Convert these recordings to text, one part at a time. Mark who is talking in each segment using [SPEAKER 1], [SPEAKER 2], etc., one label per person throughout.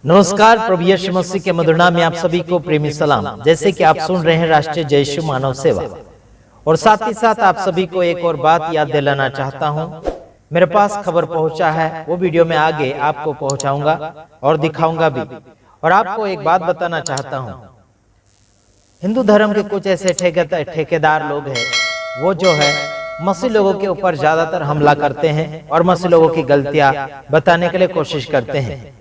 [SPEAKER 1] नमस्कार, प्रभु यीशु मसीह के मधुर नाम में आप सभी को प्रेमी सलाम। जैसे कि आप सुन रहे हैं राष्ट्रीय जय यीशु मानव सेवा, और साथ ही साथ आप सभी को एक और बात याद दिलाना चाहता हूं। मेरे पास खबर पहुंचा है, वो वीडियो में आगे आपको पहुंचाऊंगा और दिखाऊंगा भी। और आपको एक बात बताना चाहता हूं, हिंदू धर्म के कुछ ऐसे ठेकेदार लोग हैं, वो जो है मसीह लोगों के ऊपर ज्यादातर हमला करते हैं और मसीह लोगों की गलतियां बताने के लिए कोशिश करते हैं।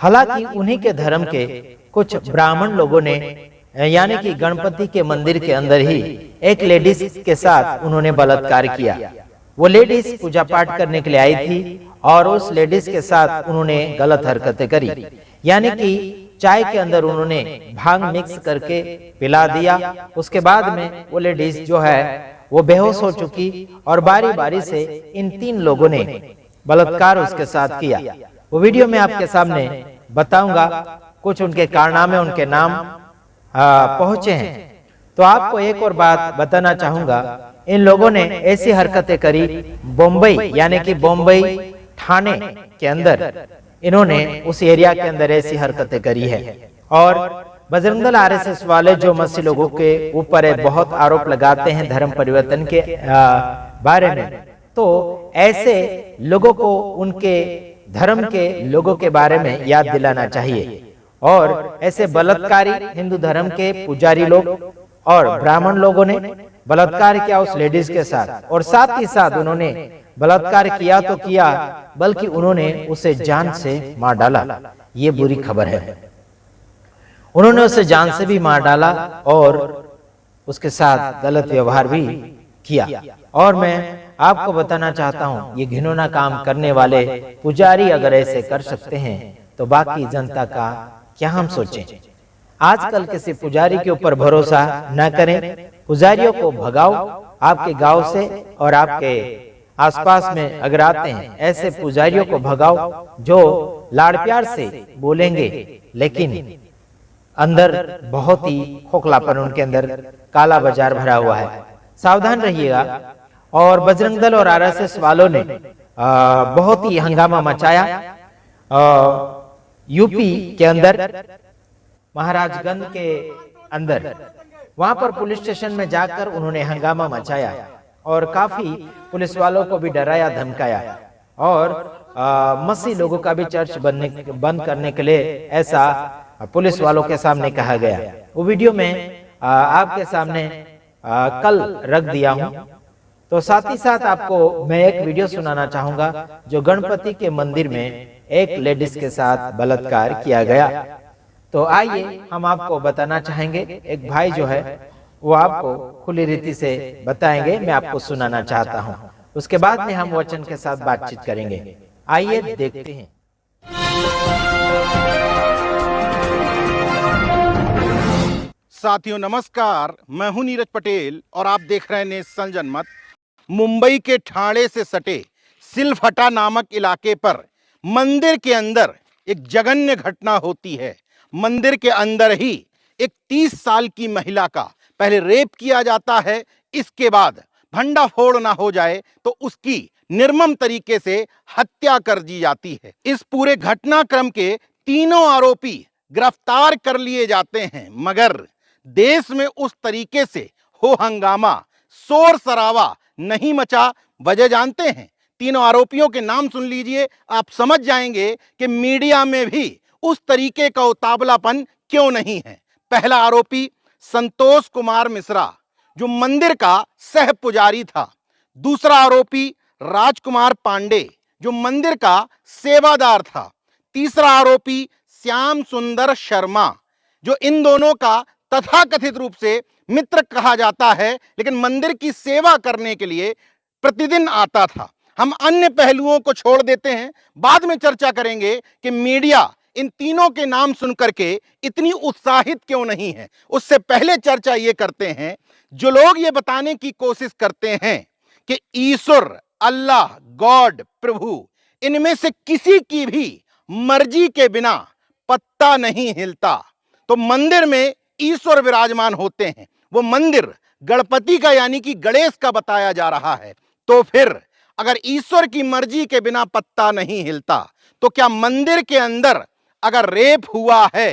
[SPEAKER 1] हालांकि उन्हीं के धर्म के कुछ ब्राह्मण लोगों ने यानी कि गणपति के मंदिर के अंदर ही एक लेडीज के साथ उन्होंने बलात्कार किया। वो लेडीज पूजा पाठ करने के लिए आई थी और उस लेडीज के साथ उन्होंने गलत हरकतें करी, यानी कि चाय के अंदर उन्होंने भांग मिक्स करके पिला दिया। उसके बाद में वो लेडीज जो है वो बेहोश हो चुकी और बारी बारी से इन 3 लोगों ने बलात्कार उसके साथ किया। वो वीडियो में आपके सामने बताऊंगा, कुछ उनके कारनामे, उनके नाम पहुंचे हैं। तो आपको एक और बात बताना चाहूंगा, इन लोगों ने ऐसी हरकतें करी बम्बई, यानी कि बम्बई ठाणे के अंदर इन्होंने उस एरिया के अंदर ऐसी हरकतें करी है। और बजरंग दल आरएसएस वाले जो मसीह लोगों के ऊपर बहुत आरोप लगाते हैं धर्म परिवर्तन के बारे में, तो ऐसे लोगों को उनके धर्म के लोगों के बारे में याद दिलाना चाहिए। और ऐसे बलात्कारी हिंदू धर्म के पुजारी लोग और ब्राह्मण लोगों ने बलात्कार किया उस लेडीज के साथ, और साथ ही साथ उन्होंने बलात्कार किया तो किया, बल्कि उन्होंने उसे जान से मार डाला। ये बुरी खबर है। उन्होंने उसे जान से भी मार डाला और उसके साथ गलत व्यवहार भी किया। और मैं आपको बताना चाहता हूं, ये घिनौना काम करने वाले पुजारी अगर ऐसे कर सकते हैं तो बाकी जनता का क्या हम सोचें। आजकल किसी पुजारी के ऊपर भरोसा न करें, पुजारियों को भगाओ आपके गांव से, और आपके आसपास में अगर आते हैं ऐसे पुजारियों को भगाओ जो लाड़ प्यार से बोलेंगे लेकिन अंदर बहुत ही खोखलापन, उनके अंदर काला बाजार भरा हुआ है। सावधान रहिएगा। और बजरंग दल और आरएसएस वालों ने बहुत ही हंगामा मचाया यूपी के अंदर, महाराजगंज के अंदर। वहां पर पुलिस स्टेशन में जाकर उन्होंने हंगामा मचाया और काफी पुलिस वालों को भी डराया धमकाया, और मसीह लोगों का भी चर्च बंद करने के लिए ऐसा पुलिस वालों के सामने कहा गया। वो वीडियो में आपके सामने कल रख दिया हूं। तो साथ ही साथ आपको मैं एक वीडियो सुनाना चाहूंगा जो गणपति के मंदिर में एक लेडीज के साथ बलात्कार किया गया। तो आइए हम आपको बताना चाहेंगे, एक भाई जो है वो आपको खुली रीति से बताएंगे, मैं आपको सुनाना चाहता हूं। उसके बाद में हम वचन के साथ बातचीत करेंगे। आइए देखते हैं।
[SPEAKER 2] साथियों नमस्कार, मैं हूं नीरज पटेल और आप देख रहे हैं नेशन जनमत। मुंबई के ठाणे से सटे सिलफटा नामक इलाके पर मंदिर के अंदर एक जघन्य घटना होती है। मंदिर के अंदर ही एक 30 साल की महिला का पहले रेप किया जाता है, इसके बाद भंडाफोड़ ना हो जाए तो उसकी निर्मम तरीके से हत्या कर दी जाती है। इस पूरे घटनाक्रम के तीनों आरोपी गिरफ्तार कर लिए जाते हैं, मगर देश में उस तरीके से हो हंगामा, शोर शराबा नहीं मचा। वजह जानते हैं? तीनों आरोपियों के नाम सुन लीजिए, आप समझ जाएंगे कि मीडिया में भी उस तरीके का उतावलापन क्यों नहीं है। पहला आरोपी संतोष कुमार मिश्रा, जो मंदिर का सह पुजारी था। दूसरा आरोपी राजकुमार पांडे, जो मंदिर का सेवादार था। तीसरा आरोपी श्याम सुंदर शर्मा, जो इन दोनों का तथाकथित रूप से मित्र कहा जाता है, लेकिन मंदिर की सेवा करने के लिए प्रतिदिन आता था। हम अन्य पहलुओं को छोड़ देते हैं, बाद में चर्चा करेंगे कि मीडिया इन तीनों के नाम सुनकर के इतनी उत्साहित क्यों नहीं है। उससे पहले चर्चा ये करते हैं, जो लोग ये बताने की कोशिश करते हैं कि ईश्वर, अल्लाह, गॉड, प्रभु, इनमें से किसी की भी मर्जी के बिना पत्ता नहीं हिलता, तो मंदिर में ईश्वर विराजमान होते हैं। वो मंदिर गणपति का यानी कि गणेश का बताया जा रहा है। तो फिर अगर ईश्वर की मर्जी के बिना पत्ता नहीं हिलता, तो क्या मंदिर के अंदर अगर रेप हुआ है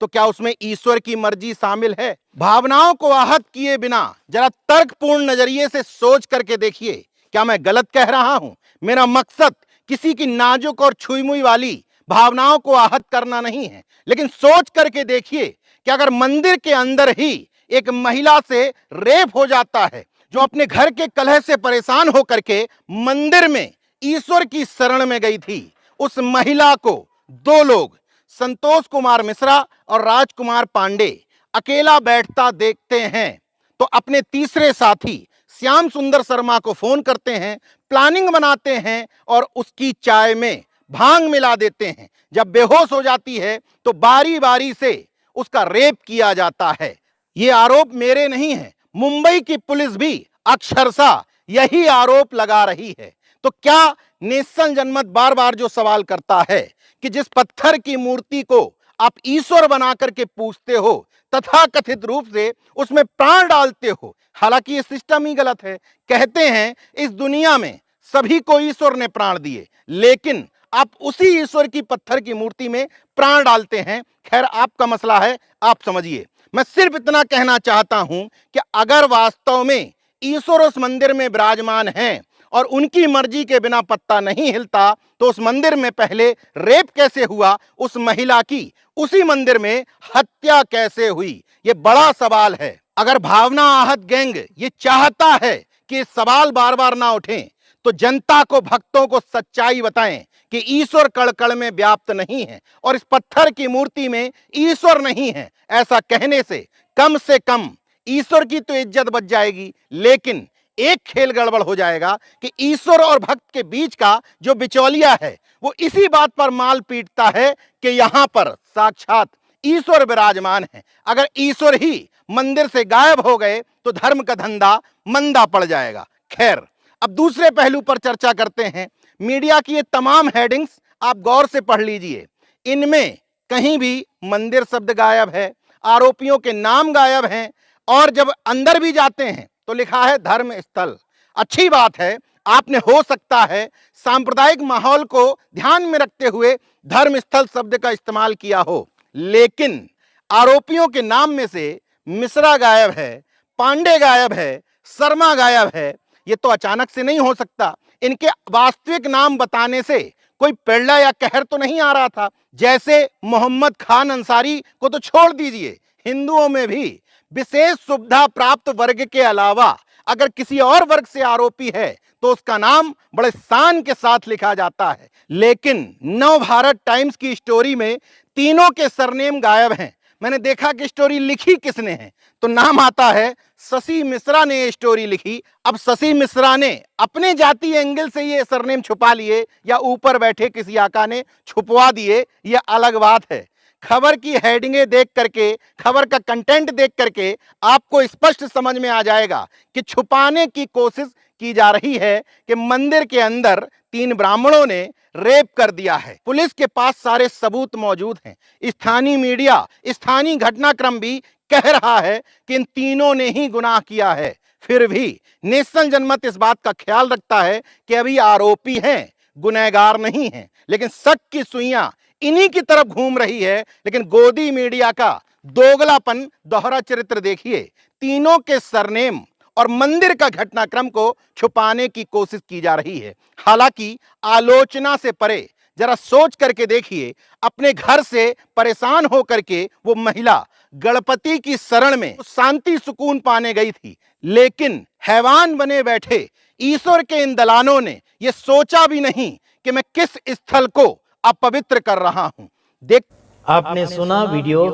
[SPEAKER 2] तो क्या उसमें ईश्वर की मर्जी शामिल है? भावनाओं को आहत किए बिना जरा तर्कपूर्ण नजरिए से सोच करके देखिए, क्या मैं गलत कह रहा हूं? मेरा मकसद किसी की नाजुक और छुई-मुई वाली भावनाओं को आहत करना नहीं है, लेकिन सोच करके देखिए कि अगर मंदिर के अंदर ही एक महिला से रेप हो जाता है, जो अपने घर के कलह से परेशान होकर के मंदिर में ईश्वर की शरण में गई थी, उस महिला को दो लोग, संतोष कुमार मिश्रा और राजकुमार पांडे, अकेला बैठता देखते हैं तो अपने तीसरे साथी श्याम सुंदर शर्मा को फोन करते हैं, प्लानिंग बनाते हैं और उसकी चाय में भांग मिला देते हैं। जब बेहोश हो जाती है तो बारी बारी से उसका रेप किया जाता है। ये आरोप मेरे नहीं है, मुंबई की पुलिस भी अक्षरशः यही आरोप लगा रही है। तो क्या नेशन जनमत बार बार जो सवाल करता है कि जिस पत्थर की मूर्ति को आप ईश्वर बना करके पूजते हो, तथा कथित रूप से उसमें प्राण डालते हो, हालांकि ये सिस्टम ही गलत है। कहते हैं इस दुनिया में सभी को ईश्वर ने प्राण दिए, लेकिन आप उसी ईश्वर की पत्थर की मूर्ति में प्राण डालते हैं। खैर, आपका मसला है, आप समझिए। मैं सिर्फ इतना कहना चाहता हूं कि अगर वास्तव में ईश्वर उस मंदिर में विराजमान हैं और उनकी मर्जी के बिना पत्ता नहीं हिलता, तो उस मंदिर में पहले रेप कैसे हुआ, उस महिला की उसी मंदिर में हत्या कैसे हुई, ये बड़ा सवाल है। अगर भावना आहत गैंग ये चाहता है कि सवाल बार बार ना उठें, तो जनता को, भक्तों को सच्चाई बताएं कि ईश्वर कण-कण में व्याप्त नहीं है और इस पत्थर की मूर्ति में ईश्वर नहीं है। ऐसा कहने से कम ईश्वर की तो इज्जत बच जाएगी, लेकिन एक खेल गड़बड़ हो जाएगा कि ईश्वर और भक्त के बीच का जो बिचौलिया है वो इसी बात पर माल पीटता है कि यहां पर साक्षात ईश्वर विराजमान है। अगर ईश्वर ही मंदिर से गायब हो गए तो धर्म का धंधा मंदा पड़ जाएगा। खैर, अब दूसरे पहलू पर चर्चा करते हैं। मीडिया की ये तमाम हेडिंग्स आप गौर से पढ़ लीजिए, इनमें कहीं भी मंदिर शब्द गायब है, आरोपियों के नाम गायब हैं, और जब अंदर भी जाते हैं तो लिखा है धर्म स्थल। अच्छी बात है, आपने हो सकता है सांप्रदायिक माहौल को ध्यान में रखते हुए धर्म स्थल शब्द का इस्तेमाल किया हो, लेकिन आरोपियों के नाम में से मिश्रा गायब है, पांडे गायब है, शर्मा गायब है। ये तो अचानक से नहीं हो सकता। इनके वास्तविक नाम बताने से कोई पेड़ला या कहर तो नहीं आ रहा था। जैसे मोहम्मद खान अंसारी को तो छोड़ दीजिए, हिंदुओं में भी विशेष सुविधा प्राप्त वर्ग के अलावा अगर किसी और वर्ग से आरोपी है तो उसका नाम बड़े शान के साथ लिखा जाता है। लेकिन नव भारत टाइम्स की स्टोरी में तीनों के सरनेम गायब हैं। मैंने देखा कि स्टोरी लिखी किसने है, तो नाम आता है शशि मिश्रा ने ये स्टोरी लिखी। अब शशि मिश्रा ने अपने जाति एंगल से ये सरनेम छुपा लिए या ऊपर बैठे किसी आका ने छुपवा दिए, ये अलग बात है। खबर की हेडिंगें देख करके, खबर का कंटेंट देख करके आपको स्पष्ट समझ में आ जाएगा कि छुपाने की कोशिश की जा रही है कि मंदिर के अंदर 3 ब्राह्मणों ने रेप कर दिया है। पुलिस के पास सारे सबूत मौजूद हैं। स्थानीय मीडिया, स्थानीय घटनाक्रम भी कह रहा है कि इन तीनों ने ही गुनाह किया है। फिर भी नेशन जनमत इस बात का ख्याल रखता है कि अभी आरोपी हैं, गुनहगार नहीं हैं। लेकिन शक की सुइयां इन्हीं की तरफ घूम रही है। लेकिन गोदी मीडिया का दोगलापन, दोहरा चरित्र देखिए। तीनों के सरनेम और मंदिर का घटनाक्रम को छुपाने की कोशिश की जा रही है। हालांकि आलोचना से परे जरा सोच करके देखिए, अपने घर से परेशान होकर के वो महिला गणपति की शरण में शांति सुकून पाने गई थी, लेकिन हैवान बने बैठे ईश्वर के इन दलालों ने यह सोचा भी नहीं कि मैं किस स्थल को अपवित्र कर रहा हूं। देख,
[SPEAKER 1] आपने सुना वीडियो,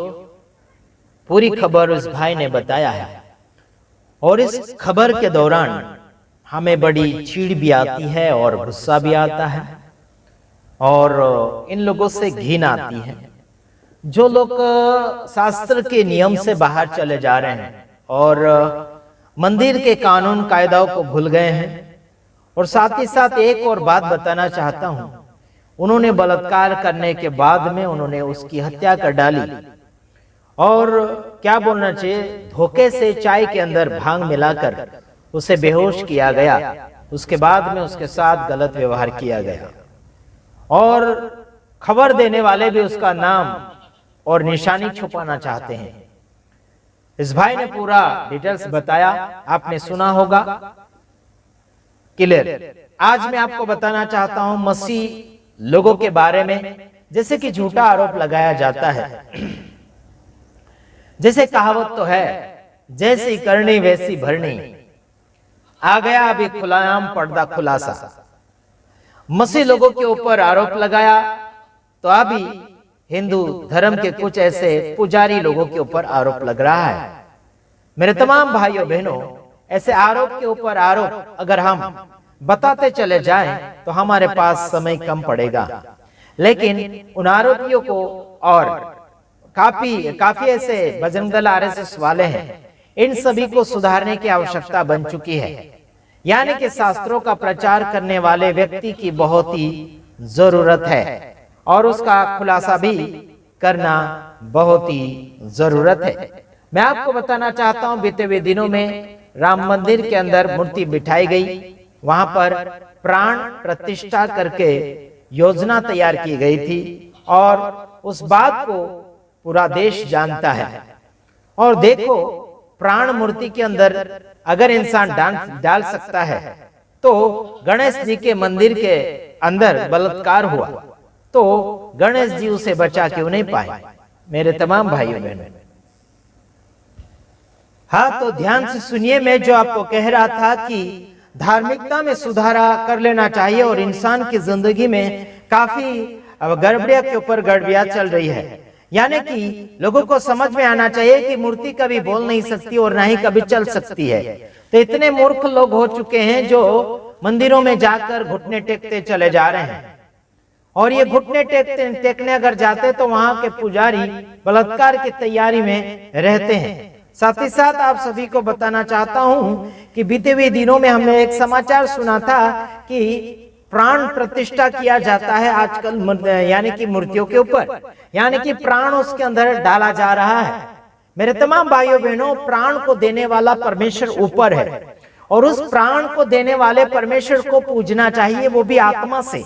[SPEAKER 1] पूरी खबर उस भाई ने बताया है, और इस खबर के दौरान हमें बड़ी चीड़ भी आती है और गुस्सा भी आता है, और इन लोगों से घिन आती है जो लोग शास्त्र के नियम से बाहर चले जा रहे हैं और मंदिर के कानून कायदाओं को भूल गए हैं। और साथ ही साथ एक और बात बताना चाहता हूं, उन्होंने बलात्कार करने के बाद में उन्होंने उसकी हत्या कर डाली, और क्या बोलना चाहिए, धोखे से चाय के अंदर भांग मिलाकर उसे बेहोश किया गया। उसके बाद में उसके साथ गलत व्यवहार किया गया। और खबर देने वाले भी उसका नाम और निशानी छुपाना चाहते हैं। इस भाई ने पूरा डिटेल्स बताया, आपने सुना होगा क्लियर। आज मैं आपको बताना चाहता हूं मसीह लोगों के बारे में, जैसे कि झूठा आरोप लगाया जाता है। जैसे कहावत तो है, जैसी करनी वैसी भरनी। आ गया अभी खुलाआम पर्दा खुलासा। मसीह लोगों के ऊपर आरोप लगाया तो अभी हिंदू धर्म के कुछ ऐसे पुजारी लोगों के ऊपर आरोप लग रहा है। मेरे तमाम भाइयों बहनों, ऐसे आरोप के ऊपर आरोप अगर हम बताते चले जाएं तो हमारे पास समय कम पड़ेगा, लेकिन उन आरोपियों को और काफी ऐसे बजरंग दल आरएसएस वाले हैं, इन सभी को सुधारने की आवश्यकता बन चुकी है। यानी कि शास्त्रों का प्रचार करने वाले व्यक्ति की बहुत ही जरूरत है और उसका खुलासा भी करना बहुत ही जरूरत है। मैं आपको बताना चाहता हूं, बीते हुए दिनों में राम मंदिर के अंदर मूर्ति बिठाई गई, वहां पर प्राण प्रतिष्ठा करके योजना तैयार की गई थी और उस बात को पूरा देश जानता है। और देखो, प्राण मूर्ति के अंदर अगर इंसान डाल सकता है तो गणेश जी के मंदिर के अंदर बलात्कार हुआ तो गणेश जी उसे बचा क्यों नहीं पाए? मेरे तमाम भाइयों बहनों, हाँ, तो ध्यान से सुनिए। मैं जो आपको कह रहा था कि धार्मिकता में सुधारा कर लेना चाहिए और इंसान की जिंदगी में काफी गड़बड़िया के ऊपर गड़बड़िया चल रही है। यानी कि लोगों को समझ में आना चाहिए कि मूर्ति कभी बोल नहीं सकती और ना ही कभी चल सकती है। तो इतने मूर्ख लोग हो चुके हैं जो मंदिरों में जाकर घुटने टेकते चले जा रहे हैं, और ये घुटने टेकने अगर जाते तो वहां के पुजारी बलात्कार की तैयारी में रहते हैं। साथ ही साथ आप सभी को बताना चाहता हूं कि बीते हुए दिनों में हमने एक समाचार सुना था कि प्राण प्रतिष्ठा किया जाता है आजकल, यानी कि मूर्तियों के ऊपर, यानी कि प्राण उसके अंदर डाला जा रहा है। मेरे तमाम भाइयों बहनों, प्राण को देने वाला परमेश्वर ऊपर है और उस प्राण को देने वाले परमेश्वर को पूजना चाहिए, वो भी आत्मा से।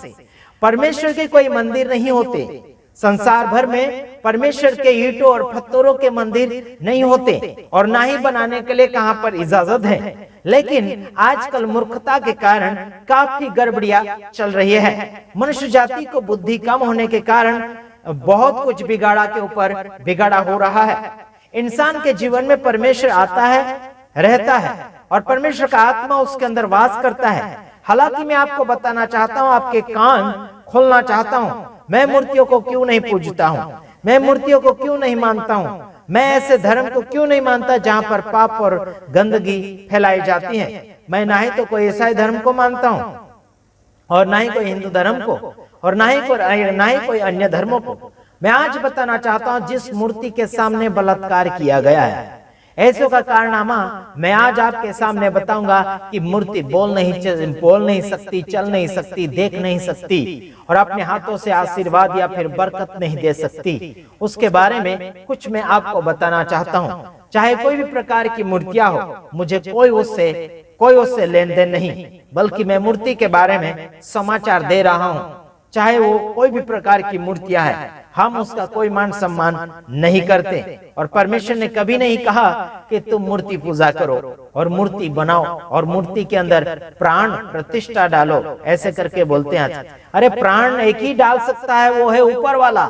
[SPEAKER 1] परमेश्वर के कोई मंदिर नहीं होते संसार भर में, परमेश्वर के ईंटों और पत्थरों के मंदिर नहीं होते और ना ही बनाने के लिए कहां पर इजाजत है। लेकिन आजकल मूर्खता के कारण काफी गड़बड़ियां चल रही है। मनुष्य जाति को बुद्धि कम होने के कारण बहुत कुछ बिगाड़ा के ऊपर बिगाड़ा हो रहा है। इंसान के जीवन में परमेश्वर आता है, रहता है और परमेश्वर का आत्मा उसके अंदर वास करता है। हालांकि मैं आपको बताना चाहता हूं, आपके कान खोलना चाहता हूं, मैं मूर्तियों को क्यों नहीं पूजता हूं, मैं मूर्तियों को क्यों नहीं मानता हूं, मैं ऐसे धर्म को क्यों नहीं मानता जहां पर पाप और गंदगी फैलाई जाती है। मैं ना ही तो कोई ईसाई धर्म को मानता हूं और ना ही कोई हिंदू धर्म को और ना ही कोई अन्य धर्मों को। मैं आज बताना चाहता हूं, जिस मूर्ति के सामने बलात्कार किया गया है, ऐसों का कारनामा मैं आज आपके सामने बताऊंगा कि मूर्ति बोल नहीं सकती, चल नहीं सकती, देख नहीं सकती और अपने हाथों से आशीर्वाद या फिर बरकत नहीं दे सकती। उसके बारे में कुछ मैं आपको बताना चाहता हूं। चाहे कोई भी प्रकार की मूर्तियां हो, मुझे कोई उससे लेन देन नहीं, बल्कि मैं मूर्ति के बारे में समाचार दे रहा हूं। चाहे वो कोई भी प्रकार की मूर्तियां है, हम उसका कोई मान सम्मान नहीं करते और परमेश्वर ने कभी नहीं कहा कि तुम मूर्ति पूजा करो और मूर्ति बनाओ और मूर्ति के अंदर प्राण प्रतिष्ठा डालो, ऐसे करके बोलते हैं। अरे प्राण एक ही डाल सकता है, वो है ऊपर वाला।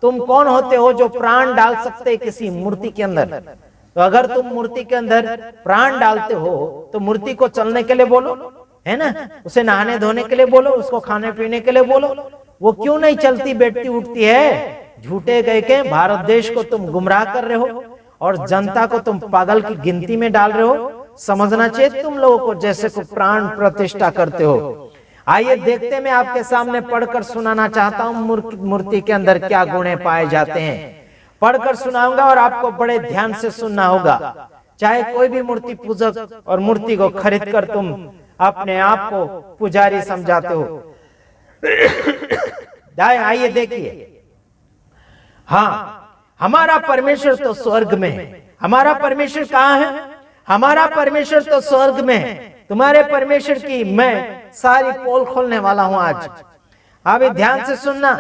[SPEAKER 1] तुम कौन होते हो जो प्राण डाल सकते किसी मूर्ति के अंदर? तो अगर तुम मूर्ति के अंदर प्राण डालते हो तो मूर्ति को चलने के लिए बोलो, है ना, उसे नहाने धोने के लिए बोलो, उसको खाने पीने के लिए बोलो। वो क्यों नहीं चलती बैठती उठती है? झूठे गए के भारत देश को तुम गुमराह कर रहे हो और जनता को तुम पागल की गिनती में डाल रहे हो। समझना चाहिए तुम लोगों को, जैसे को प्राण प्रतिष्ठा करते हो। आइए देखते, मैं आपके सामने पढ़कर सुनाना चाहता हूँ मूर्ति के अंदर क्या गुण पाए जाते हैं। पढ़कर सुनाऊंगा और आपको बड़े ध्यान से सुनना होगा। चाहे कोई भी मूर्ति पूजक और मूर्ति को खरीद कर तुम अपने आप को पुजारी समझाते हो। आइए देखिए। हाँ, हमारा परमेश्वर तो स्वर्ग में है। हमारा परमेश्वर कहाँ है? हमारा परमेश्वर तो स्वर्ग में है। तुम्हारे परमेश्वर की मैं सारी पोल खोलने वाला हूं आज। अभी ध्यान से सुनना,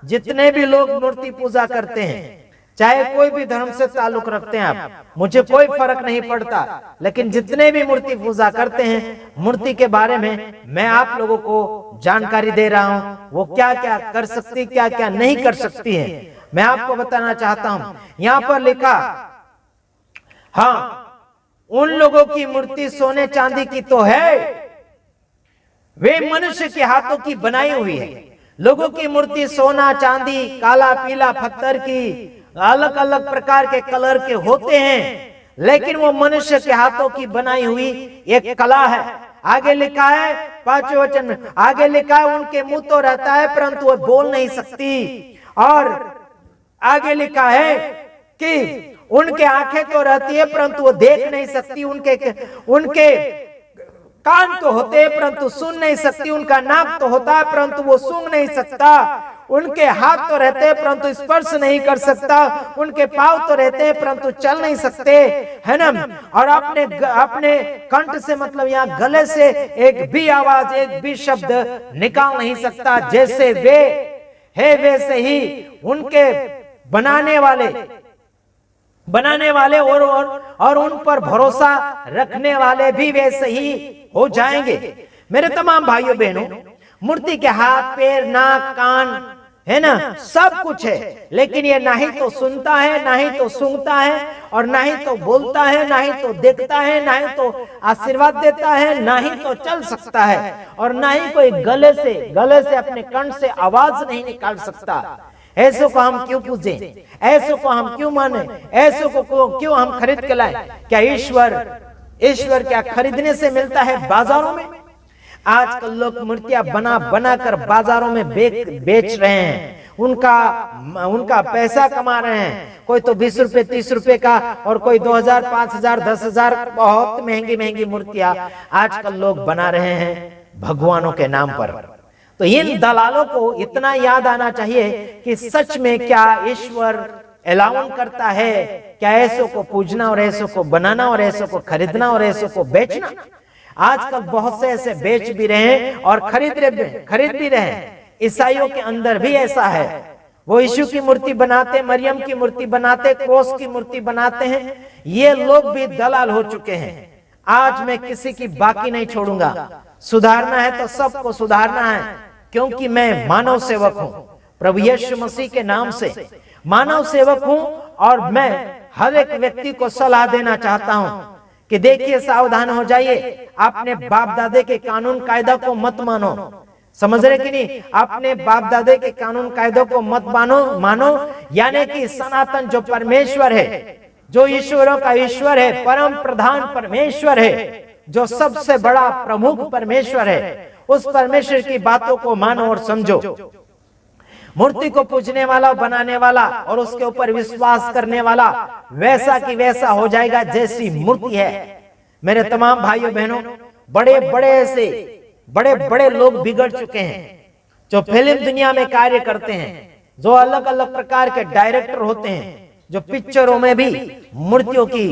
[SPEAKER 1] जितने भी लोग मूर्ति पूजा करते हैं, चाहे कोई भी धर्म से ताल्लुक रखते हैं आप, मुझे कोई फर्क नहीं पड़ता, लेकिन जितने भी मूर्ति पूजा करते हैं, मूर्ति के बारे में मैं आप लोगों को जानकारी दे रहा हूं, वो क्या क्या कर सकती, क्या क्या नहीं कर सकती है, मैं आपको बताना चाहता हूं। यहां पर लिखा, हाँ, उन लोगों की मूर्ति सोने चांदी की तो है, वे मनुष्य के हाथों की बनाई हुई है। लोगों की मूर्ति सोना चांदी काला पीला पत्थर की अलग अलग प्रकार के कलर के होते हैं, लेकिन वो मनुष्य के हाथों की बनाई हुई एक कला है। आगे लिखा है 5वें वचन में, आगे लिखा है उनके मुंह तो रहता है परंतु वो बोल नहीं सकती, और आगे लिखा है कि उनके आंखें तो रहती है परंतु वो देख नहीं सकती, उनके कान तो होते हैं परंतु सुन नहीं सकती, उनका नाक तो होता है परंतु वो सूंघ नहीं सकता, उनके हाथ तो रहते हैं परंतु स्पर्श नहीं कर सकता, उनके पांव तो रहते हैं परंतु चल नहीं सकते, है ना। और अपने कंठ से मतलब यहाँ गले से एक भी आवाज, एक भी शब्द निकाल नहीं सकता। जैसे वे है वैसे ही उनके बनाने वाले और उन पर भरोसा रखने वाले भी वैसे ही हो जाएंगे। मेरे तमाम भाइयों बहनों, मूर्ति के हाथ पैर नाक कान है ना, सब कुछ है, लेकिन ये ना ही तो सुनता है, ना ही तो सूंघता है, और ना ही तो बोलता है, ना ही तो देखता है, ना ही तो आशीर्वाद देता है, ना ही तो चल सकता है, और ना ही कोई गले से अपने कंठ से आवाज नहीं निकाल सकता। ऐसो को हम क्यों पूजें, ऐसो को हम क्यों माने, ऐसो को क्यों हम खरीद के लाए? क्या ईश्वर क्या खरीदने से मिलता है बाजारों में? आजकल लोग मूर्तियां बना कर बाजारों में बेच रहे हैं, उनका पैसा कमा रहे हैं। कोई तो 20 रुपए 30 रुपए का, और कोई 2000 5000 10,000, बहुत महंगी मूर्तियां आजकल लोग बना रहे हैं भगवानों के नाम पर। तो इन दलालों को इतना याद आना चाहिए कि सच में क्या ईश्वर अलाउ करता है क्या ऐसों को पूजना और ऐसों को बनाना और ऐसों को खरीदना और ऐसों को बेचना? आजकल बहुत से ऐसे बेच भी रहे हैं और खरीद भी रहे हैं। ईसाइयों के अंदर भी ऐसा है, वो यीशु की मूर्ति बनाते, मरियम की मूर्ति बनाते, क्रॉस की मूर्ति बनाते हैं। ये लोग भी दलाल हो चुके हैं। आज मैं किसी की बाकी नहीं छोड़ूंगा। सुधारना है तो सबको सुधारना है, क्योंकि मैं मानव सेवक हूं, प्रभु यीशु मसीह के नाम से मानव सेवक हूं। और मैं हर एक व्यक्ति को सलाह देना चाहता हूं कि देखिए, सावधान हो जाइए, अपने बाप दादे के कानून कायदा को मत मानो। समझ रहे कि नहीं? अपने बाप दादे के कानून कायदों को मत मानो, यानी कि सनातन जो परमेश्वर है, जो ईश्वरों का ईश्वर है, परम प्रधान परमेश्वर है, जो सबसे बड़ा प्रमुख परमेश्वर है, उस परमेश्वर की बातों को मानो और समझो। मूर्ति को पूजने वाला, बनाने वाला और उसके ऊपर विश्वास करने वाला वैसा की वैसा हो जाएगा जैसी मूर्ति है। मेरे तमाम भाइयों बहनों, बड़े बड़े लोग बिगड़ चुके हैं, जो फिल्म दुनिया में कार्य करते हैं, जो अलग अलग प्रकार के डायरेक्टर होते हैं, जो पिक्चरों में भी मूर्तियों की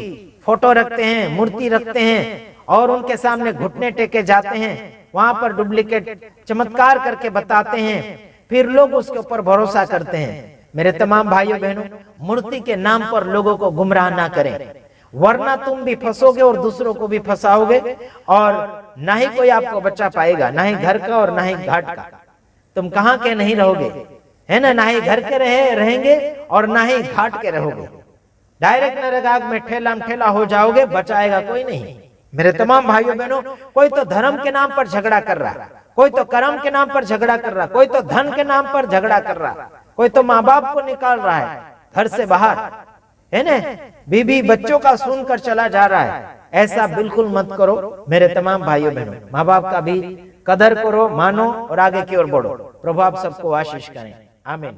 [SPEAKER 1] फोटो रखते हैं, मूर्ति रखते हैं, और उनके सामने घुटने टेके जाते हैं, वहां पर डुप्लीकेट चमत्कार करके बताते हैं, फिर लोग उसके ऊपर भरोसा करते हैं। मेरे तमाम भाइयों बहनों, मूर्ति के नाम पर लोगों को गुमराह ना करें, वरना तुम भी फंसोगे और दूसरों को भी फंसाओगे, और ना ही कोई आपको बचा पाएगा, ना ही घर का और ना ही घाट का। तुम कहां के नहीं रहोगे, है ना ही घर के रहेंगे और ना ही घाट के रहोगे। डायरेक्ट नरक में ठेला हो जाओगे, बचाएगा कोई नहीं। मेरे तमाम भाइयों बहनों, कोई तो धर्म के नाम पर झगड़ा कर रहा, कोई तो कर्म के नाम पर झगड़ा कर रहा, कोई तो धन के नाम पर झगड़ा कर रहा, कोई तो माँ बाप को निकाल रहा है घर से बाहर, है ना, बीबी बच्चों का सुनकर चला जा रहा है। ऐसा बिल्कुल मत करो मेरे तमाम भाइयों बहनों। माँ बाप का भी कदर करो, मानो और आगे की ओर बढ़ो। प्रभु आप सबको आशीष करें। आमीन।